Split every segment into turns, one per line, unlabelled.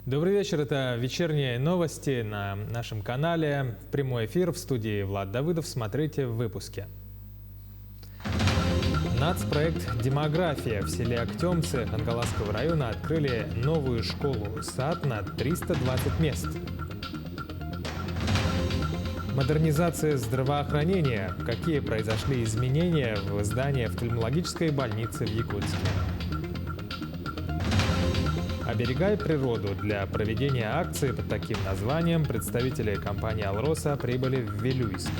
Добрый вечер, это вечерние новости на нашем канале. Прямой эфир в студии Влад Давыдов. Смотрите в выпуске. Нацпроект «Демография» в селе Актемцы Хангаласского района открыли новую школу-сад на 320 мест. Модернизация здравоохранения. Какие произошли изменения в здании офтальмологической больницы в Якутске? «Оберегай природу». Для проведения акции под таким названием представители компании «Алроса» прибыли в Вилюйск.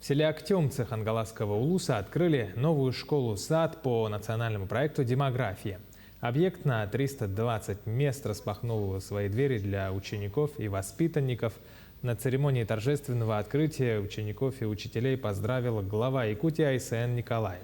В селе Актемцы Хангаласского улуса открыли новую школу-сад по национальному проекту «Демография». Объект на 320 мест распахнул свои двери для учеников и воспитанников. На церемонии торжественного открытия учеников и учителей поздравил глава Якутии Айсен Николаев.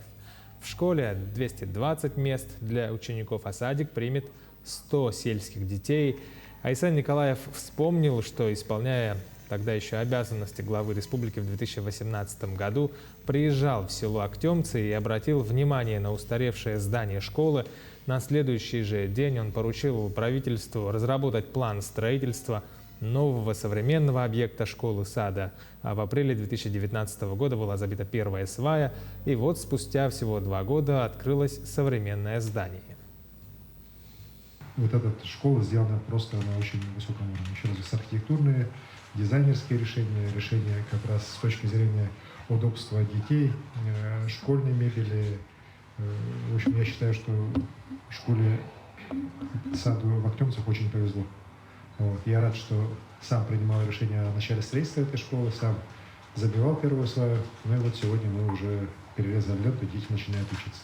В школе 220 мест для учеников, а садик примет 100 сельских детей. Айсен Николаев вспомнил, что, исполняя тогда еще обязанности главы республики в 2018 году, приезжал в село Актемцы и обратил внимание на устаревшее здание школы. На следующий же день он поручил правительству разработать план строительства нового современного объекта школы-сада. А в апреле 2019 года была забита первая свая, и вот спустя всего 2 года открылось современное здание.
Вот эта школа сделана просто на очень высоком уровне. Еще раз, архитектурные, дизайнерские решения как раз с точки зрения удобства детей, школьной мебели. В общем, я считаю, что школе саду в Актемцах очень повезло. Вот. Я рад, что сам принимал решение о начале строительства этой школы, сам забивал первую сваю. Ну и вот сегодня мы уже перерезали ленту, дети начинают учиться.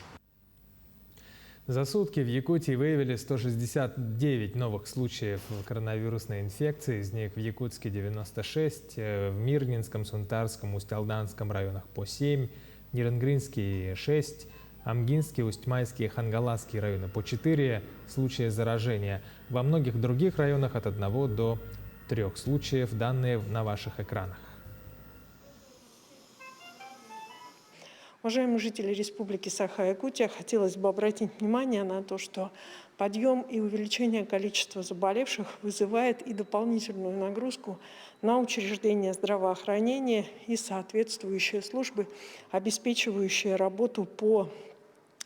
За сутки в Якутии выявили 169 новых случаев коронавирусной инфекции. Из них в Якутске 96, в Мирнинском, Сунтарском, Усть-Алданском районах по 7, Ниренгринский 6, Амгинский, Усть-Майский и Хангаласский районы по 4 случая заражения. Во многих других районах от 1 до 3 случаев, данные на ваших экранах.
Уважаемые жители Республики Саха-Якутия, хотелось бы обратить внимание на то, что подъем и увеличение количества заболевших вызывает и дополнительную нагрузку на учреждения здравоохранения и соответствующие службы, обеспечивающие работу по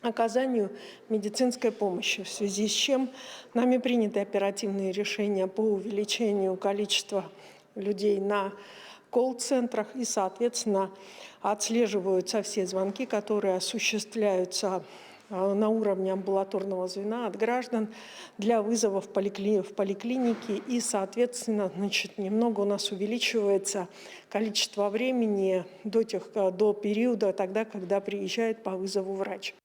оказанию медицинской помощи, в связи с чем нами приняты оперативные решения по увеличению количества людей на колл-центрах и, соответственно, отслеживаются все звонки, которые осуществляются на уровне амбулаторного звена от граждан для вызова в поликлинике. И, соответственно, немного у нас увеличивается количество времени до периода тогда, когда приезжает по вызову врач.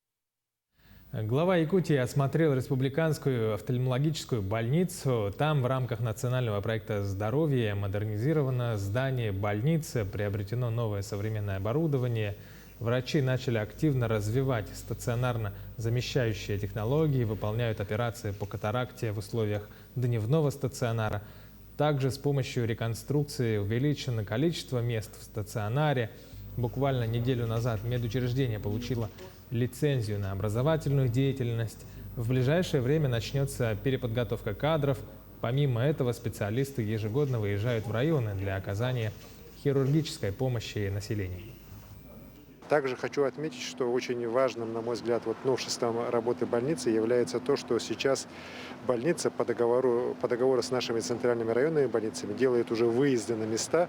Глава Якутии осмотрел республиканскую офтальмологическую больницу. Там в рамках национального проекта «Здоровье» модернизировано здание больницы, приобретено новое современное оборудование. Врачи начали активно развивать стационарно замещающие технологии, выполняют операции по катаракте в условиях дневного стационара. Также с помощью реконструкции увеличено количество мест в стационаре. Буквально неделю назад медучреждение получило лицензию на образовательную деятельность. В ближайшее время начнется переподготовка кадров. Помимо этого, специалисты ежегодно выезжают в районы для оказания хирургической помощи населению.
Также хочу отметить, что очень важным, на мой взгляд, новшеством работы больницы является то, что сейчас больница по договору с нашими центральными районными больницами делает уже выезды на места,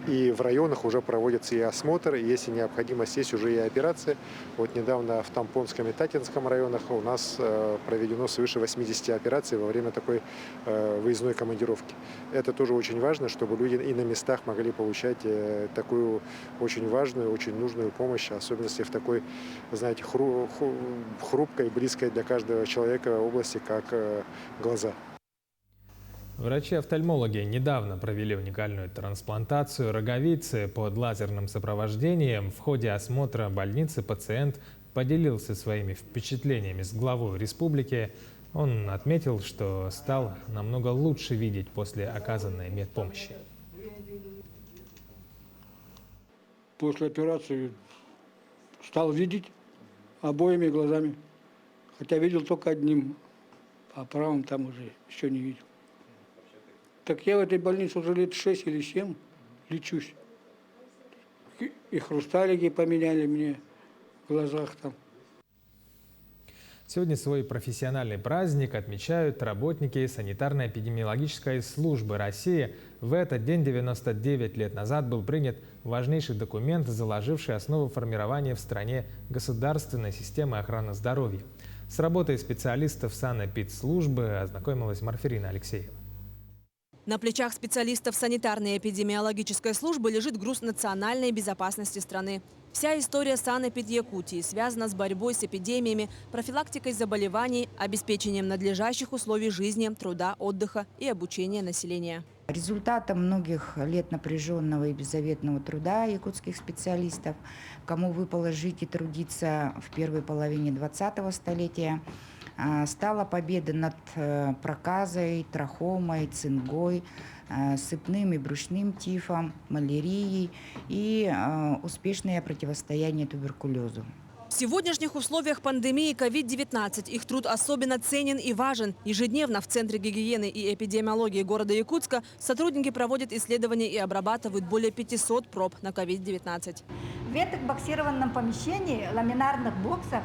и в районах уже проводятся и осмотры, и если необходимость, есть уже и операции. Вот недавно в Тампонском и Татинском районах у нас проведено свыше 80 операций во время такой выездной командировки. Это тоже очень важно, чтобы люди и на местах могли получать такую очень важную, очень нужную помощь, особенно если в такой, знаете, хрупкой, близкой для каждого человека области, как глаза.
Врачи-офтальмологи недавно провели уникальную трансплантацию роговицы под лазерным сопровождением. В ходе осмотра больницы пациент поделился своими впечатлениями с главой республики. Он отметил, что стал намного лучше видеть после оказанной медпомощи.
После операции стал видеть обоими глазами. Хотя видел только одним, а правым там уже еще не видел. Так я в этой больнице уже лет 6 или 7 лечусь. И хрусталики поменяли мне в глазах там.
Сегодня свой профессиональный праздник отмечают работники санитарно-эпидемиологической службы России. В этот день 99 лет назад был принят важнейший документ, заложивший основу формирования в стране государственной системы охраны здоровья. С работой специалистов санэпидслужбы ознакомилась Марфирина Алексеева.
На плечах специалистов санитарной и эпидемиологической службы лежит груз национальной безопасности страны. Вся история санэпид Якутии связана с борьбой с эпидемиями, профилактикой заболеваний, обеспечением надлежащих условий жизни, труда, отдыха и обучения населения.
Результатом многих лет напряженного и беззаветного труда якутских специалистов, кому выпало жить и трудиться в первой половине 20-го столетия, стала победа над проказой, трахомой, цингой, сыпным и брюшным тифом, малярией и успешное противостояние туберкулезу.
В сегодняшних условиях пандемии COVID-19 их труд особенно ценен и важен. Ежедневно в Центре гигиены и эпидемиологии города Якутска сотрудники проводят исследования и обрабатывают более 500 проб на COVID-19.
В этом боксированном помещении, ламинарных боксах,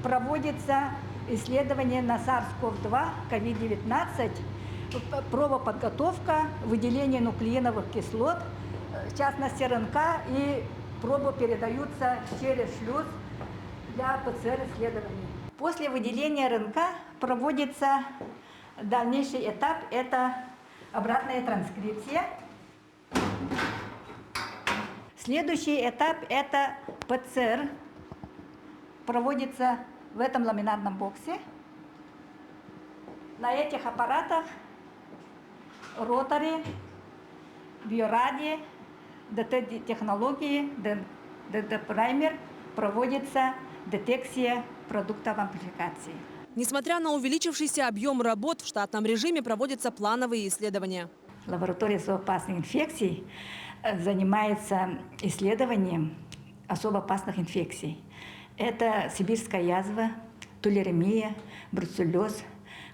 проводится исследование на SARS-CoV-2, COVID-19, пробоподготовка, выделение нуклеиновых кислот, в частности РНК, и пробы передаются через шлюз для ПЦР-исследований. После выделения РНК проводится дальнейший этап – это обратная транскрипция. Следующий этап – это ПЦР, проводится в этом ламинарном боксе. На этих аппаратах ротори, биоради, ДТ-технологии, ДТ-праймер проводится детекция продуктов амплификации.
Несмотря на увеличившийся объем работ, в штатном режиме проводятся плановые исследования.
Лаборатория зоопасных инфекций занимается исследованием особо опасных инфекций. Это сибирская язва, тулеремия, бруцеллез,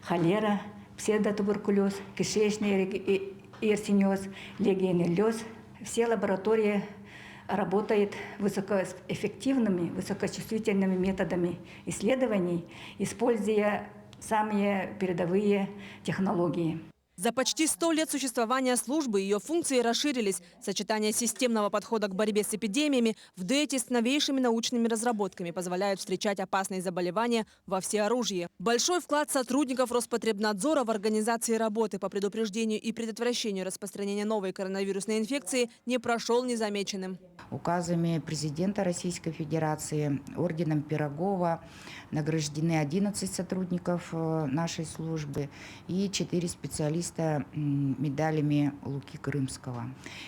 холера, псевдотуберкулез, кишечный иерсинез, легионеллез. Все лаборатории работают высокоэффективными, высокочувствительными методами исследований, используя самые передовые технологии.
За почти 100 лет существования службы ее функции расширились. Сочетание системного подхода к борьбе с эпидемиями в дуэте с новейшими научными разработками позволяют встречать опасные заболевания во всеоружии. Большой вклад сотрудников Роспотребнадзора в организации работы по предупреждению и предотвращению распространения новой коронавирусной инфекции не прошел незамеченным.
Указами президента Российской Федерации, орденом Пирогова награждены 11 сотрудников нашей службы и 4 специалиста медалями Луки Крымского.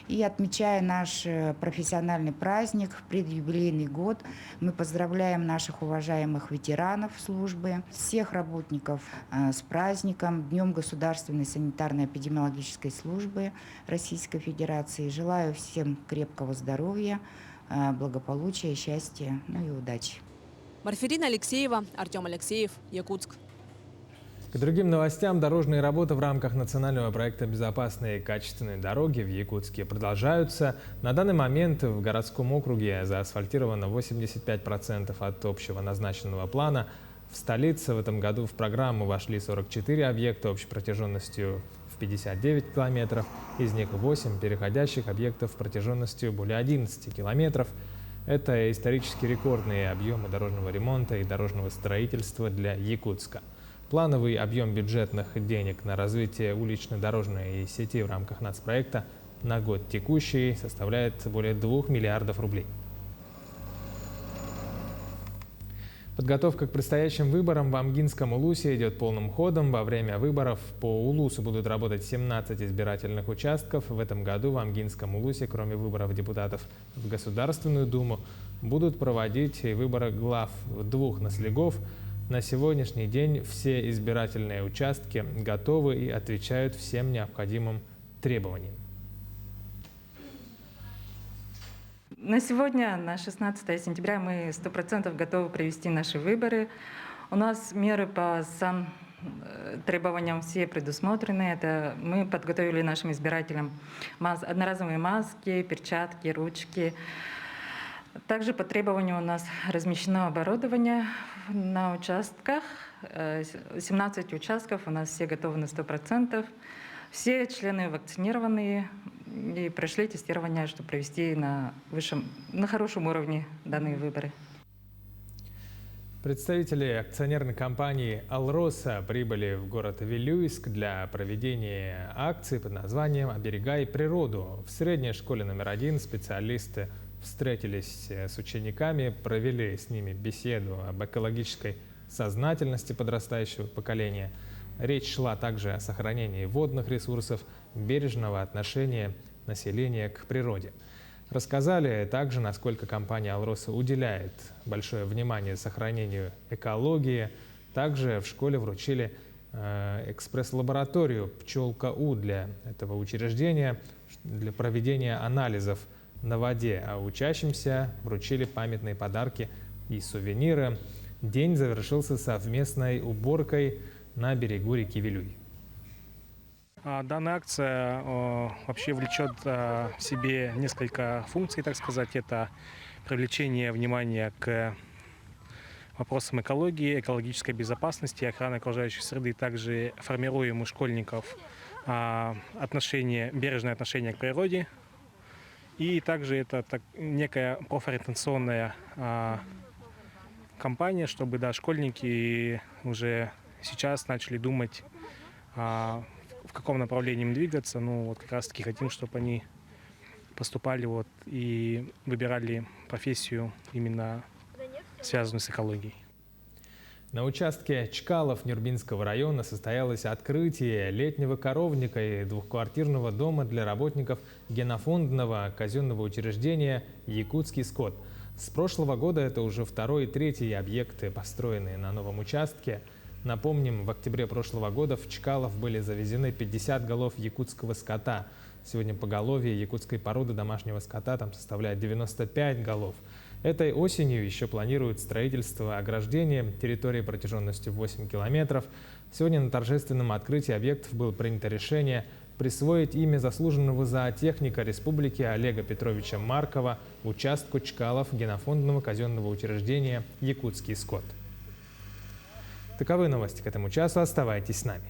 И отмечая наш профессиональный праздник, предюбилейный год, мы поздравляем наших уважаемых ветеранов службы, всех работников с праздником, Днем Государственной санитарно-эпидемиологической службы Российской Федерации. Желаю всем крепкого здоровья, благополучия, счастья, ну и удачи.
Марфирина Алексеева, Артем Алексеев, Якутск.
К другим новостям. Дорожные работы в рамках национального проекта «Безопасные и качественные дороги» в Якутске продолжаются. На данный момент в городском округе заасфальтировано 85% от общего назначенного плана. В столице в этом году в программу вошли 44 объекта общей протяженностью в 59 километров. Из них 8 переходящих объектов протяженностью более 11 километров. Это исторически рекордные объемы дорожного ремонта и дорожного строительства для Якутска. Плановый объем бюджетных денег на развитие улично-дорожной сети в рамках нацпроекта на год текущий составляет более 2 миллиардов рублей. Подготовка к предстоящим выборам в Амгинском Улусе идет полным ходом. Во время выборов по Улусу будут работать 17 избирательных участков. В этом году в Амгинском Улусе, кроме выборов депутатов в Государственную Думу, будут проводить и выборы глав 2 наслегов. На сегодняшний день все избирательные участки готовы и отвечают всем необходимым требованиям.
На сегодня, на 16 сентября, мы 100% готовы провести наши выборы. У нас меры по требованиям все предусмотрены. Это мы подготовили нашим избирателям одноразовые маски, перчатки, ручки. Также по требованию у нас размещено оборудование на участках. 17 участков у нас все готовы на 100%. Все члены вакцинированные и прошли тестирование, чтобы провести на хорошем уровне данные выборы.
Представители акционерной компании «Алроса» прибыли в город Вилюйск для проведения акции под названием «Оберегай природу». В средней школе номер 1 специалисты встретились с учениками, провели с ними беседу об экологической сознательности подрастающего поколения. Речь шла также о сохранении водных ресурсов, бережного отношения населения к природе. Рассказали также, насколько компания «Алроса» уделяет большое внимание сохранению экологии. Также в школе вручили экспресс-лабораторию «Пчелка-У» для этого учреждения для проведения анализов на воде, а учащимся вручили памятные подарки и сувениры. День завершился совместной уборкой на берегу реки Вилюй.
Данная акция вообще влечет в себе несколько функций, так сказать. Это привлечение внимания к вопросам экологии, экологической безопасности, охраны окружающей среды. Также формируем у школьников бережное отношение к природе. И также это некая профориентационная кампания, чтобы школьники уже сейчас начали думать, в каком направлении им двигаться. Как раз таки хотим, чтобы они поступали и выбирали профессию именно связанную с экологией.
На участке Чкалов Нюрбинского района состоялось открытие летнего коровника и двухквартирного дома для работников генофондного казенного учреждения «Якутский скот». С прошлого года это уже второй и третий объекты, построенные на новом участке. Напомним, в октябре прошлого года в Чкалов были завезены 50 голов якутского скота. Сегодня поголовье якутской породы домашнего скота там составляет 95 голов. Этой осенью еще планируют строительство ограждения территории протяженностью 8 километров. Сегодня на торжественном открытии объектов было принято решение присвоить имя заслуженного зоотехника республики Олега Петровича Маркова участку Чкалов генофондного казенного учреждения «Якутский скот». Таковы новости к этому часу. Оставайтесь с нами.